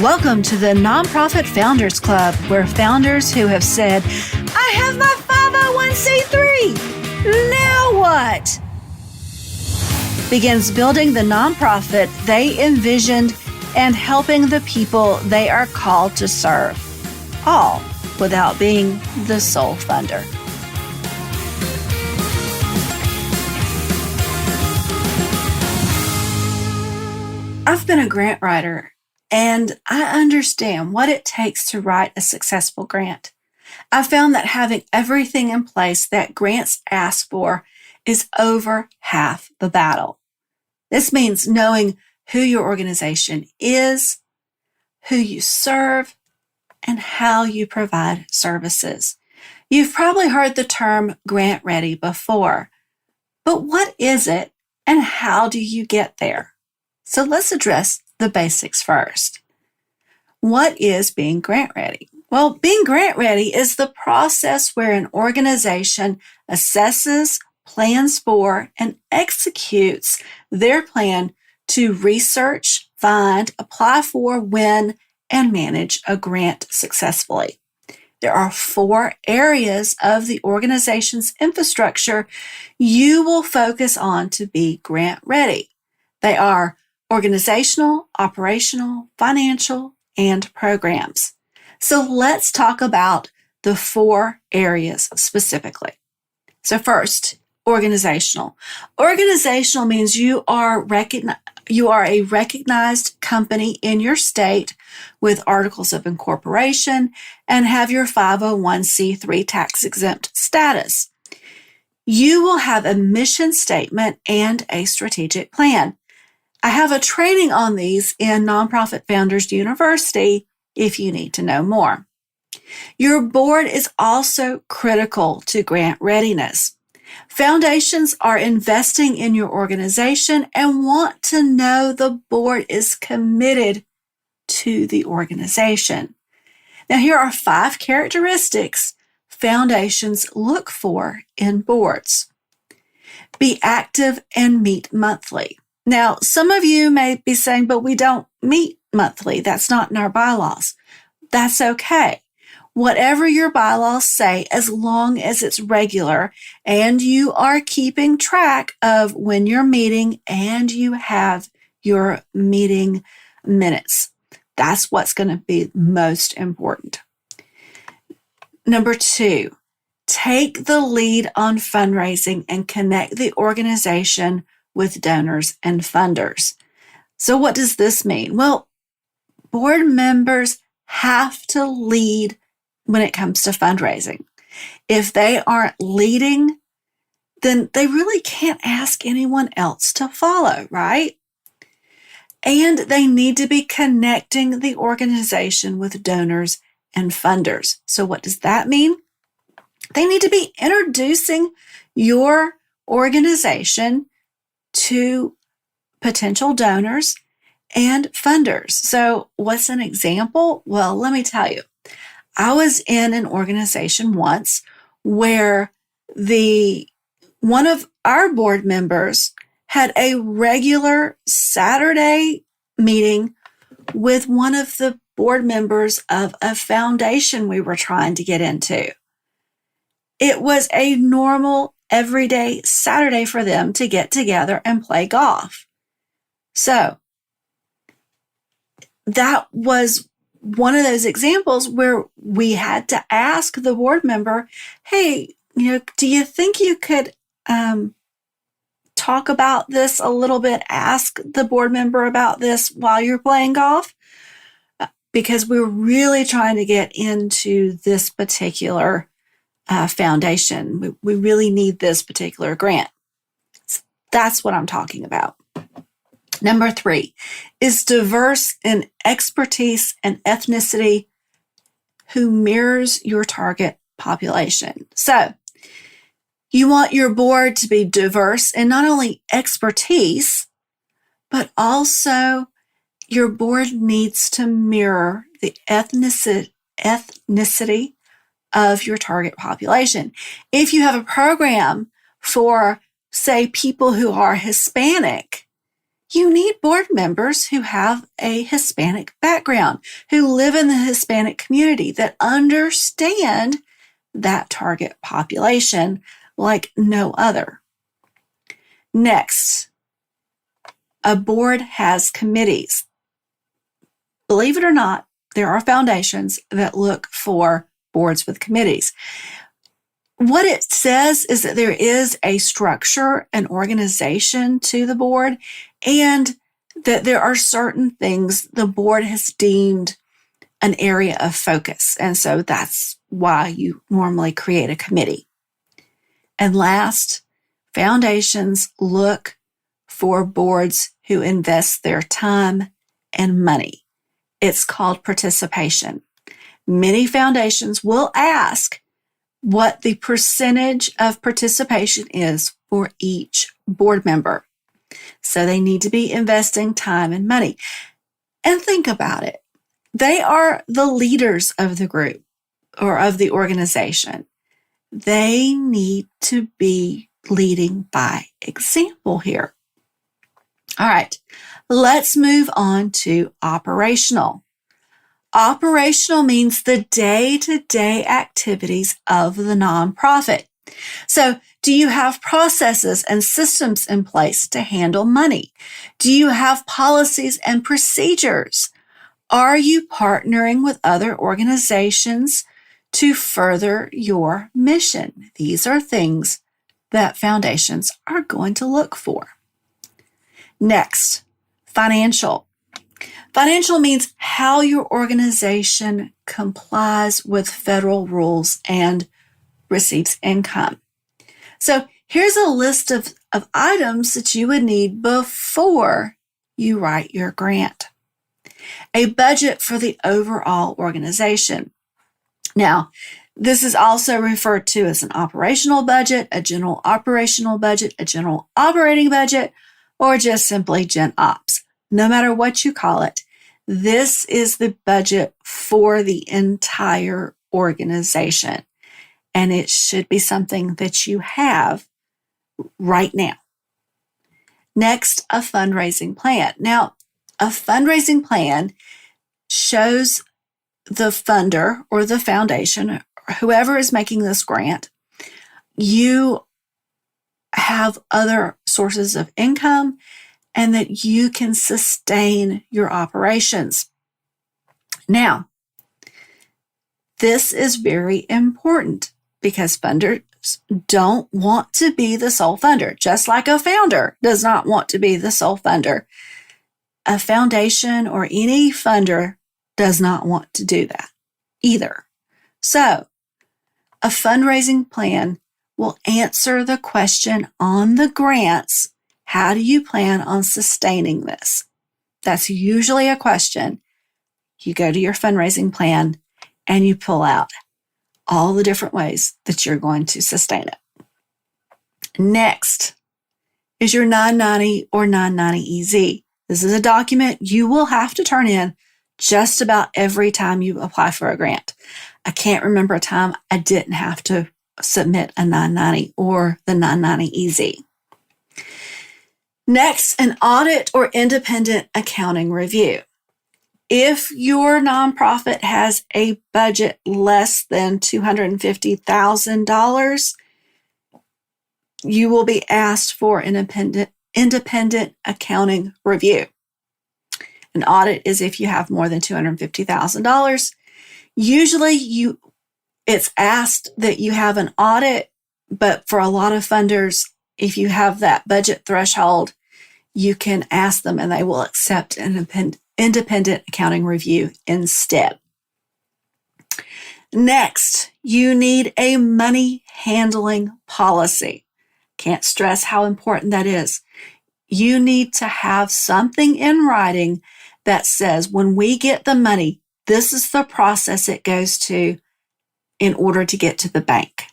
Welcome to the Nonprofit Founders Club, where founders who have said, I have my 501c3, now what? Begins building the nonprofit they envisioned and helping the people they are called to serve, all without being the sole funder. I've been a grant writer, and I understand what it takes to write a successful grant. I found that having everything in place that grants ask for is over half the battle. This means knowing who your organization is, who you serve, and how you provide services. You've probably heard the term grant ready before, but what is it and how do you get there? So let's address the basics first. What is being grant ready? Well, being grant ready is the process where an organization assesses, plans for, and executes their plan to research, find, apply for, win, and manage a grant successfully. There are 4 areas of the organization's infrastructure you will focus on to be grant ready. They are organizational, operational, financial, and programs. So let's talk about the 4 areas specifically. So first, organizational. Organizational means you are a recognized company in your state with articles of incorporation and have your 501c3 tax-exempt status. You will have a mission statement and a strategic plan. I have a training on these in Nonprofit Founders University if you need to know more. Your board is also critical to grant readiness. Foundations are investing in your organization and want to know the board is committed to the organization. Now, here are 5 characteristics foundations look for in boards. Be active and meet monthly. Now, some of you may be saying, but we don't meet monthly. That's not in our bylaws. That's okay. Whatever your bylaws say, as long as it's regular and you are keeping track of when you're meeting and you have your meeting minutes. That's what's going to be most important. Number 2, take the lead on fundraising and connect the organization with donors and funders. So what does this mean? Well, board members have to lead when it comes to fundraising. If they aren't leading, then they really can't ask anyone else to follow, right? And they need to be connecting the organization with donors and funders. So what does that mean? They need to be introducing your organization to potential donors and funders. So what's an example? Well, let me tell you. I was in an organization once where one of our board members had a regular Saturday meeting with one of the board members of a foundation we were trying to get into. It was a normal, everyday Saturday for them to get together and play golf. So that was one of those examples where we had to ask the board member, hey, do you think you could talk about this a little bit? Ask the board member about this while you're playing golf? Because we're really trying to get into this particular foundation. We really need this particular grant. That's what I'm talking about. Number 3 is diverse in expertise and ethnicity who mirrors your target population. So you want your board to be diverse in not only expertise, but also your board needs to mirror the ethnicity of your target population. If you have a program for, say, people who are Hispanic, You need board members who have a Hispanic background, who live in the Hispanic community, that understand that target population like no other. Next, a board has committees. Believe it or not, there are foundations that look for boards with committees. What it says is that there is a structure, an organization to the board, and that there are certain things the board has deemed an area of focus. And so that's why you normally create a committee. And last, foundations look for boards who invest their time and money. It's called participation. Many foundations will ask what the percentage of participation is for each board member. So they need to be investing time and money. And think about it. They are the leaders of the group or of the organization. They need to be leading by example here. All right, let's move on to operational. Operational means the day-to-day activities of the nonprofit. So, do you have processes and systems in place to handle money? Do you have policies and procedures? Are you partnering with other organizations to further your mission? These are things that foundations are going to look for. Next, financial. Financial means how your organization complies with federal rules and receives income. So here's a list of items that you would need before you write your grant. A budget for the overall organization. Now, this is also referred to as an operational budget, a general operational budget, a general operating budget, or just simply Gen Ops. No matter what you call it, this is the budget for the entire organization. And it should be something that you have right now. Next, a fundraising plan. Now, a fundraising plan shows the funder or the foundation, whoever is making this grant, you have other sources of income and that you can sustain your operations. Now, this is very important because funders don't want to be the sole funder, just like a founder does not want to be the sole funder. A foundation or any funder does not want to do that either. So, a fundraising plan will answer the question on the grants, how do you plan on sustaining this? That's usually a question. You go to your fundraising plan and you pull out all the different ways that you're going to sustain it. Next is your 990 or 990EZ. This is a document you will have to turn in just about every time you apply for a grant. I can't remember a time I didn't have to submit a 990 or the 990EZ. Next, an audit or independent accounting review. If your nonprofit has a budget less than $250,000, you will be asked for an independent accounting review. An audit is if you have more than $250,000. Usually it's asked that you have an audit, but for a lot of funders, if you have that budget threshold, you can ask them and they will accept an independent accounting review instead. Next, you need a money handling policy. Can't stress how important that is. You need to have something in writing that says when we get the money, this is the process it goes to in order to get to the bank.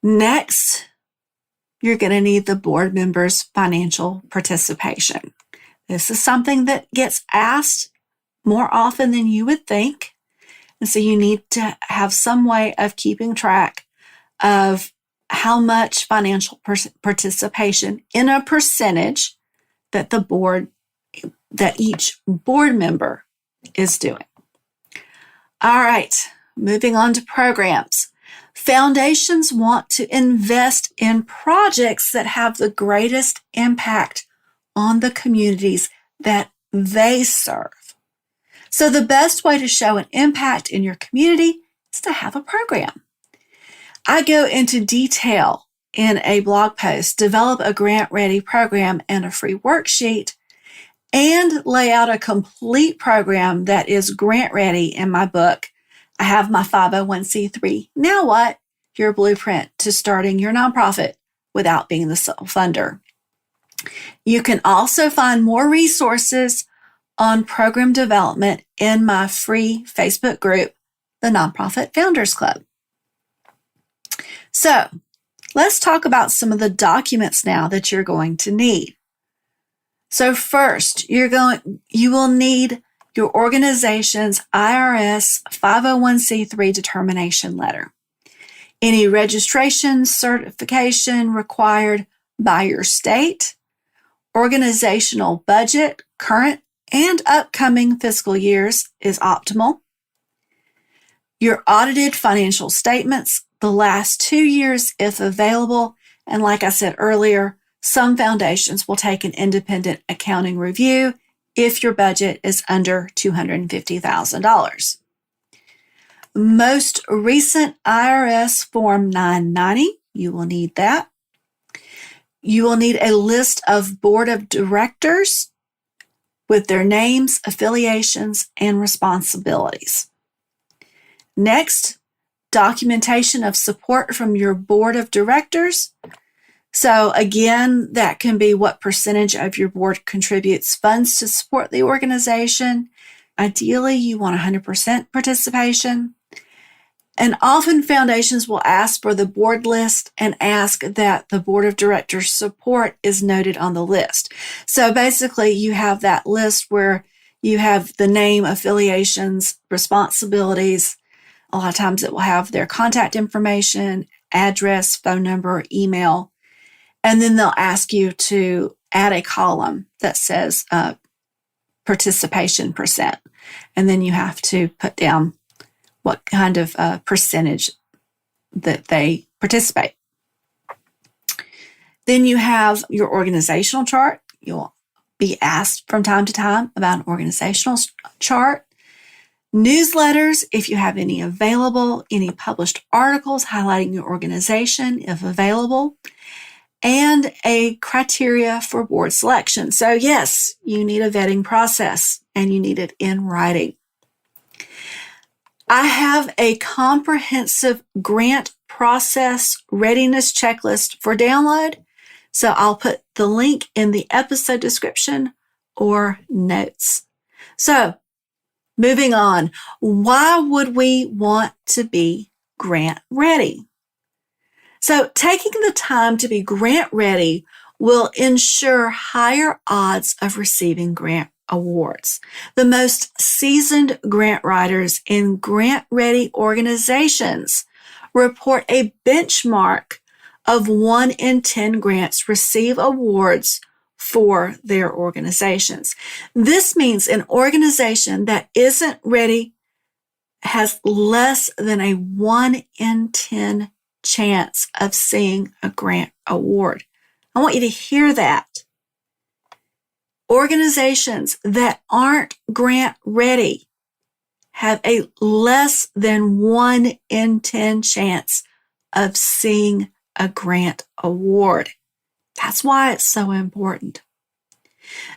Next, you're going to need the board members' financial participation. This is something that gets asked more often than you would think. And so you need to have some way of keeping track of how much financial participation in a percentage that each board member is doing. All right, moving on to programs. Foundations want to invest in projects that have the greatest impact on the communities that they serve. So the best way to show an impact in your community is to have a program. I go into detail in a blog post, develop a grant-ready program and a free worksheet, and lay out a complete program that is grant-ready in my book. I have my 501c3. Now what? Your blueprint to starting your nonprofit without being the sole funder. You can also find more resources on program development in my free Facebook group, the Nonprofit Founders Club. So let's talk about some of the documents now that you're going to need. So first, you will need your organization's IRS 501c3 determination letter. Any registration certification required by your state, organizational budget, current and upcoming fiscal years is optimal. Your audited financial statements, the last 2 years if available, and like I said earlier, some foundations will take an independent accounting review if your budget is under $250,000. Most recent IRS Form 990, you will need that. You will need a list of board of directors with their names, affiliations, and responsibilities. Next, documentation of support from your board of directors. So again, that can be what percentage of your board contributes funds to support the organization. Ideally, you want 100% participation. And often foundations will ask for the board list and ask that the board of directors support is noted on the list. So basically, you have that list where you have the name, affiliations, responsibilities. A lot of times it will have their contact information, address, phone number, email. And then they'll ask you to add a column that says participation percent. And then you have to put down what kind of percentage that they participate. Then you have your organizational chart. You'll be asked from time to time about an organizational chart. Newsletters, if you have any available, any published articles highlighting your organization, if available, and a criteria for board selection. So yes, you need a vetting process and you need it in writing. I have a comprehensive grant process readiness checklist for download. So I'll put the link in the episode description or notes. So moving on, why would we want to be grant ready? So taking the time to be grant ready will ensure higher odds of receiving grant awards. The most seasoned grant writers in grant ready organizations report a benchmark of 1 in 10 grants receive awards for their organizations. This means an organization that isn't ready has less than a 1 in 10 chance of seeing a grant award. I want you to hear that. Organizations that aren't grant ready have a less than 1 in 10 chance of seeing a grant award. That's why it's so important.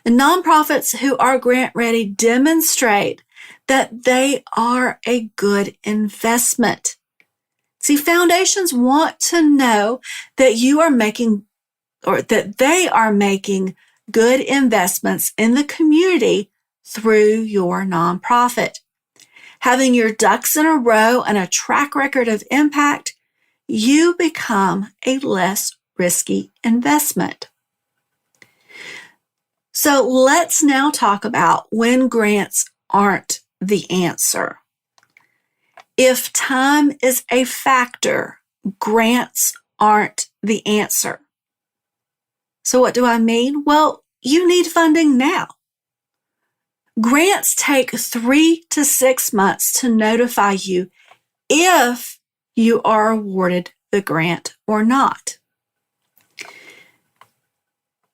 And nonprofits who are grant ready demonstrate that they are a good investment. See, foundations want to know that you are making, or that they are making good investments in the community through your nonprofit. Having your ducks in a row and a track record of impact, you become a less risky investment. So let's now talk about when grants aren't the answer. If time is a factor, grants aren't the answer. So what do I mean? Well, you need funding now. Grants take 3 to 6 months to notify you if you are awarded the grant or not.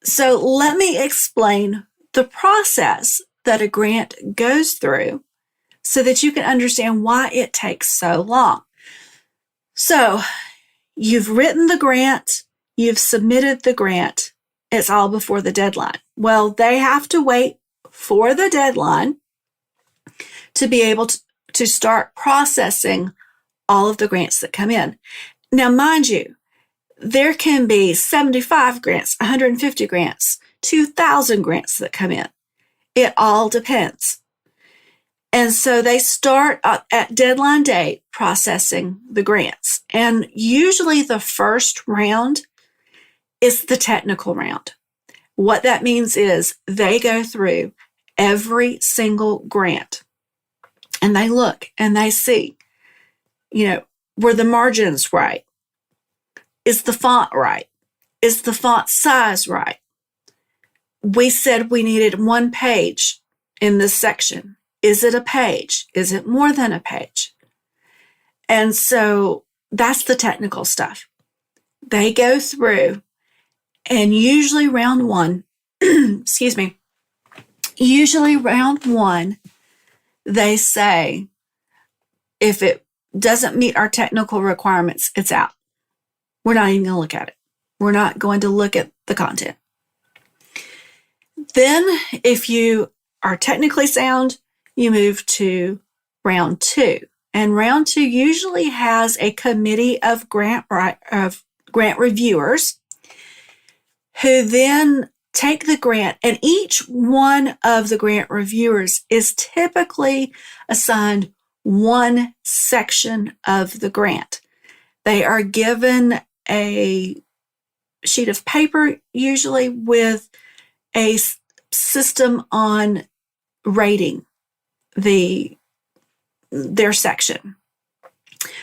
So let me explain the process that a grant goes through so that you can understand why it takes so long. So you've written the grant, you've submitted the grant, it's all before the deadline. Well, they have to wait for the deadline to be able to start processing all of the grants that come in. Now, mind you, there can be 75 grants, 150 grants, 2,000 grants that come in. It all depends. And so they start at deadline date processing the grants. And usually the first round is the technical round. What that means is they go through every single grant and they look and they see, were the margins right? Is the font right? Is the font size right? We said we needed 1 page in this section. Is it a page? Is it more than a page? And so that's the technical stuff. They go through, and usually round 1, usually round 1, they say, if it doesn't meet our technical requirements, it's out. We're not even going to look at it. We're not going to look at the content. Then, if you are technically sound, you move to round 2. And round 2 usually has a committee of grant reviewers who then take the grant, and each one of the grant reviewers is typically assigned one section of the grant. They are given a sheet of paper, usually with a system on rating their section.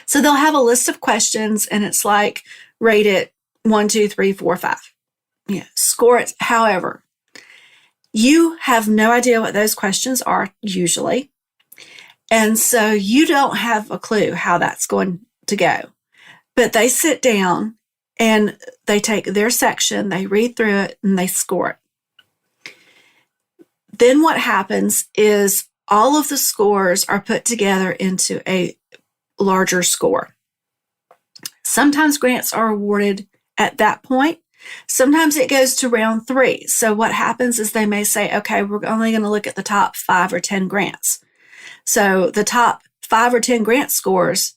So they'll have a list of questions, and it's like, rate it 1, 2, 3, 4, 5. Score it. However, you have no idea what those questions are usually. And so you don't have a clue how that's going to go. But they sit down and they take their section, they read through it, and they score it. Then what happens is all of the scores are put together into a larger score. Sometimes grants are awarded at that point. Sometimes it goes to round 3. So what happens is they may say, okay, we're only going to look at the top 5 or 10 grants. So the top 5 or 10 grant scores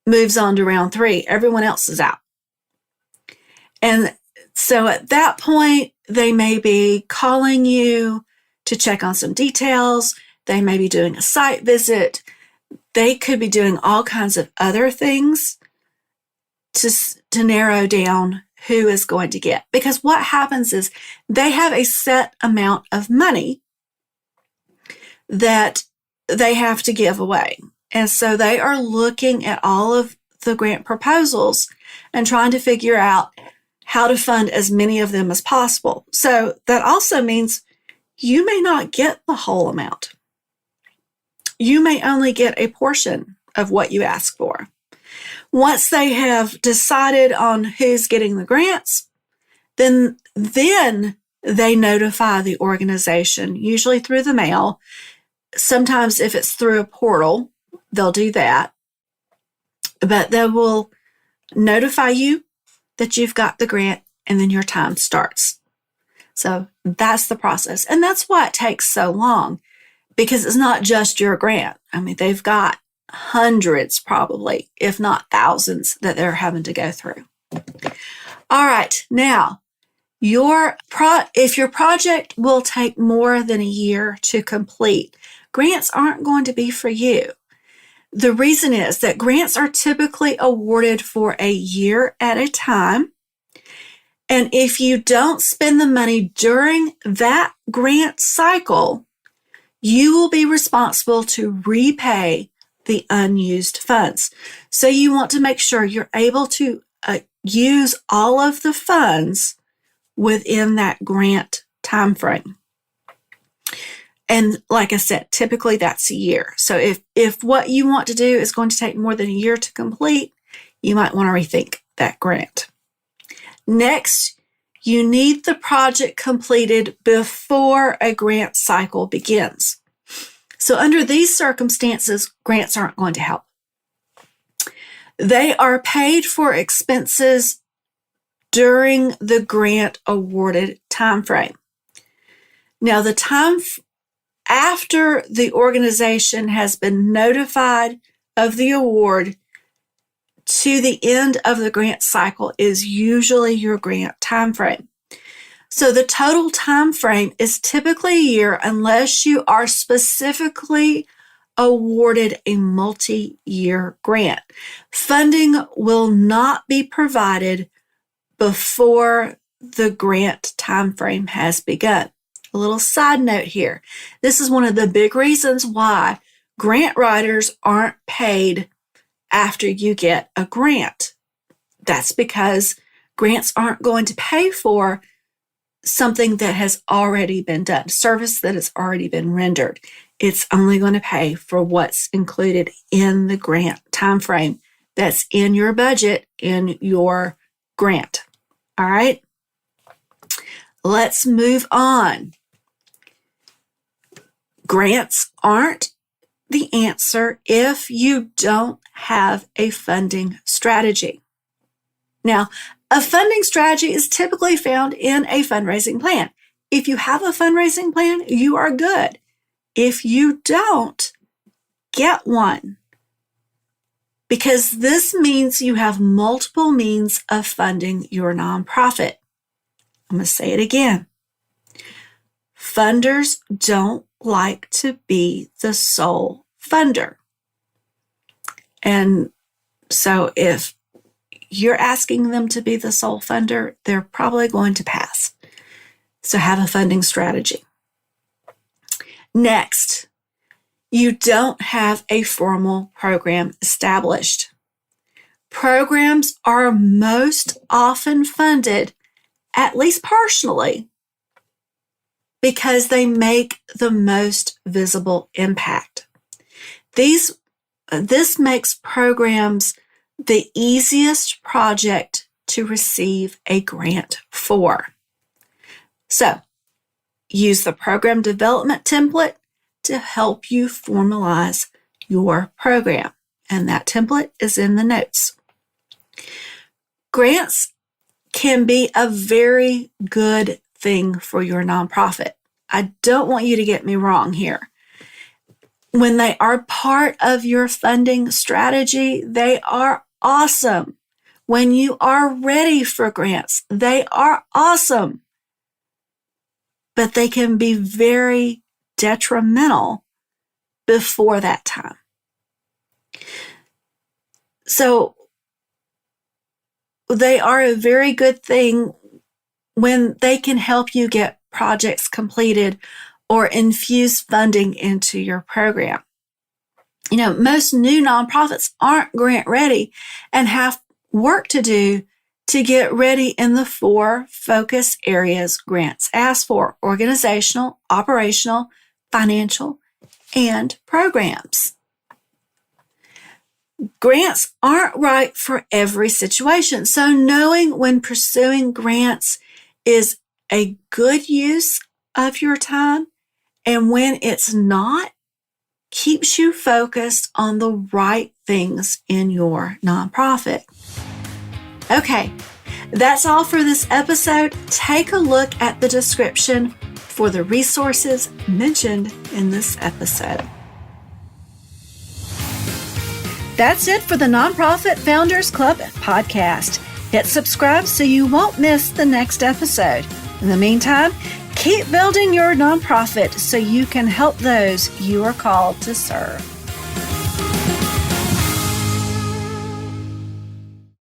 moves on to round 3. Everyone else is out. And so at that point, they may be calling you to check on some details. They may be doing a site visit. They could be doing all kinds of other things to narrow down who is going to get. Because what happens is they have a set amount of money that they have to give away. And so they are looking at all of the grant proposals and trying to figure out how to fund as many of them as possible. So that also means you may not get the whole amount. You may only get a portion of what you ask for. Once they have decided on who's getting the grants, then they notify the organization, usually through the mail. Sometimes if it's through a portal, they'll do that. But they will notify you that you've got the grant, and then your time starts. So that's the process. And that's why it takes so long, because it's not just your grant. I mean, they've got hundreds probably, if not thousands, that they're having to go through. All right. Now, if your project will take more than a year to complete, grants aren't going to be for you. The reason is that grants are typically awarded for a year at a time. And if you don't spend the money during that grant cycle, you will be responsible to repay the unused funds. So you want to make sure you're able to use all of the funds within that grant time frame. And like I said, typically that's a year. So if what you want to do is going to take more than a year to complete, you might want to rethink that grant. Next, you need the project completed before a grant cycle begins. So under these circumstances, grants aren't going to help. They are paid for expenses during the grant awarded time frame. Now, the time after the organization has been notified of the award to the end of the grant cycle is usually your grant time frame. So the total time frame is typically a year unless you are specifically awarded a multi-year grant. Funding will not be provided before the grant time frame has begun. A little side note here. This is one of the big reasons why grant writers aren't paid after you get a grant. That's because grants aren't going to pay for something that has already been done, service that has already been rendered. It's only going to pay for what's included in the grant time frame that's in your budget in your grant. All right, let's move on. Grants aren't the answer if you don't have a funding strategy. Now, a funding strategy is typically found in a fundraising plan. If you have a fundraising plan, you are good. If you don't, get one, because this means you have multiple means of funding your nonprofit. I'm going to say it again. Funders don't like to be the sole funder. And so if you're asking them to be the sole funder, they're probably going to pass. So have a funding strategy. Next, you don't have a formal program established. Programs are most often funded, at least partially, because they make the most visible impact. This makes programs the easiest project to receive a grant for. So, use the program development template to help you formalize your program. And that template is in the notes. Grants can be a very good thing for your nonprofit. I don't want you to get me wrong here. When they are part of your funding strategy, they are awesome. When you are ready for grants, they are awesome. But they can be very detrimental before that time. So they are a very good thing when they can help you get projects completed or infuse funding into your program. You know, most new nonprofits aren't grant ready and have work to do to get ready in the 4 focus areas grants ask for: organizational, operational, financial, and programs. Grants aren't right for every situation, so knowing when pursuing grants is a good use of your time and when it's not keeps you focused on the right things in your nonprofit. Okay, that's all for this episode. Take a look at the description for the resources mentioned in this episode. That's it for the Nonprofit Founders Club podcast. Hit subscribe so you won't miss the next episode. In the meantime, keep building your nonprofit so you can help those you are called to serve.